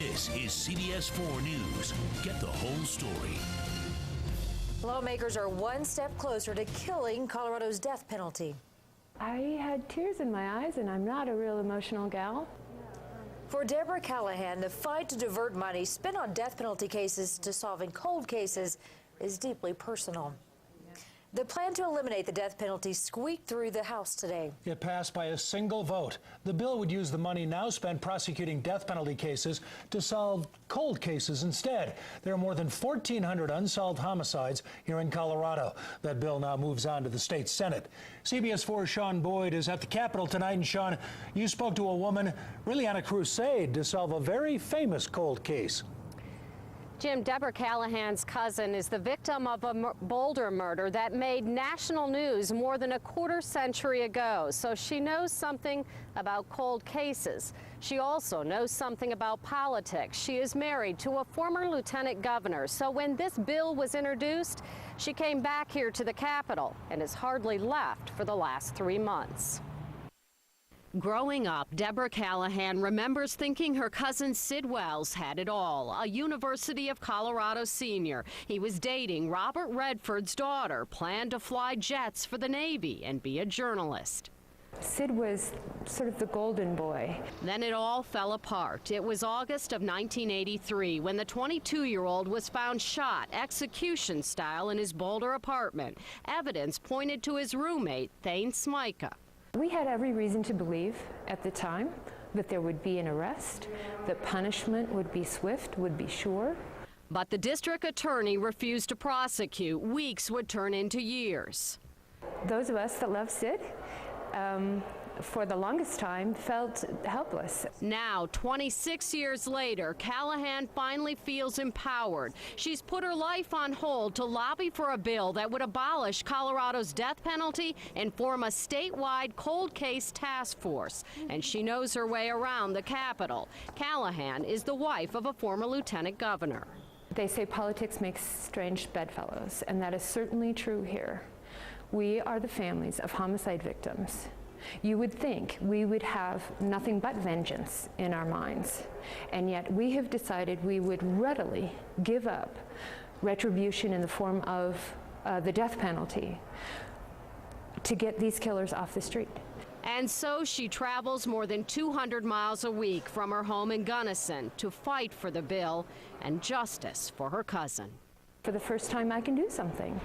This is CBS4 News. Get the whole story. Lawmakers are one step closer to killing Colorado's death penalty. I had tears in my eyes, and I'm not a real emotional gal. For Deborah Callahan, the fight to divert money spent on death penalty cases to solving cold cases is deeply personal. The plan to eliminate the death penalty squeaked through the House today. It passed by a single vote. The bill would use the money now spent prosecuting death penalty cases to solve cold cases instead. There are more than 1,400 unsolved homicides here in Colorado. That bill now moves on to the state Senate. CBS4's Sean Boyd is at the Capitol tonight. And Sean, you spoke to a woman really on a crusade to solve a very famous cold case. Jim, Deborah Callahan's cousin is the victim of a Boulder murder that made national news more than a quarter century ago. So she knows something about cold cases. She also knows something about politics. She is married to a former lieutenant governor. So when this bill was introduced, she came back here to the Capitol and has hardly left for the last 3 months. Growing up, Deborah Callahan remembers thinking her cousin Sid Wells had it all, a University of Colorado senior. He was dating Robert Redford's daughter, planned to fly jets for the Navy and be a journalist. Sid was sort of the golden boy. Then it all fell apart. It was August of 1983 when the 22-year-old was found shot, execution style, in his Boulder apartment. Evidence pointed to his roommate, Thane Smyka. We had every reason to believe at the time that there would be an arrest, that punishment would be swift, would be sure. But the district attorney refused to prosecute. Weeks would turn into years. Those of us that love Sid, for the longest time, felt helpless. Now, 26 years later, Callahan finally feels empowered. She's put her life on hold to lobby for a bill that would abolish Colorado's death penalty and form a statewide cold case task force. And she knows her way around the Capitol. Callahan is the wife of a former lieutenant governor. They say politics makes strange bedfellows, and that is certainly true here. We are the families of homicide victims. You would think we would have nothing but vengeance in our minds, and yet we have decided we would readily give up retribution in the form of the death penalty to get these killers off the street. And so she travels more than 200 miles a week from her home in Gunnison to fight for the bill and justice for her cousin. For the first time, I can do something.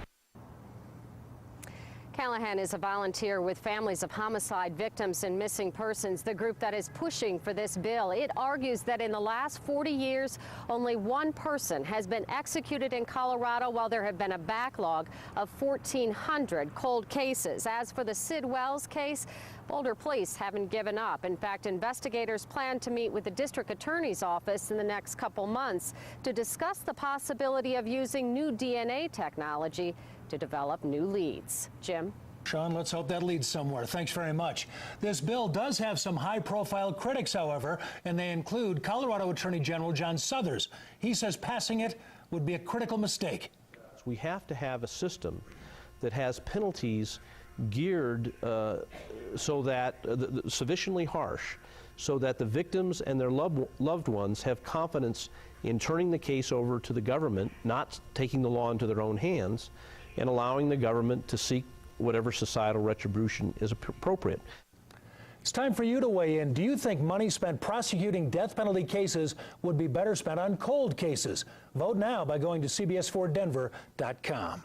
Callahan is a volunteer with Families of Homicide Victims and Missing Persons, the group that is pushing for this bill. It argues that in the last 40 years, only one person has been executed in Colorado, while there have been a backlog of 1,400 cold cases. As for the Sid Wells case, Boulder police haven't given up. In fact, investigators plan to meet with the district attorney's office in the next couple months to discuss the possibility of using new DNA technology to develop new leads. Jim? Sean, let's hope that leads somewhere. Thanks very much. This bill does have some high-profile critics, however, and they include Colorado Attorney General John Suthers. He says passing it would be a critical mistake. We have to have a system that has penalties geared so that sufficiently harsh, so that the victims and their loved ones have confidence in turning the case over to the government, not taking the law into their own hands, and allowing the government to seek whatever societal retribution is appropriate. It's time for you to weigh in. Do you think money spent prosecuting death penalty cases would be better spent on cold cases? Vote now by going to CBS4Denver.com.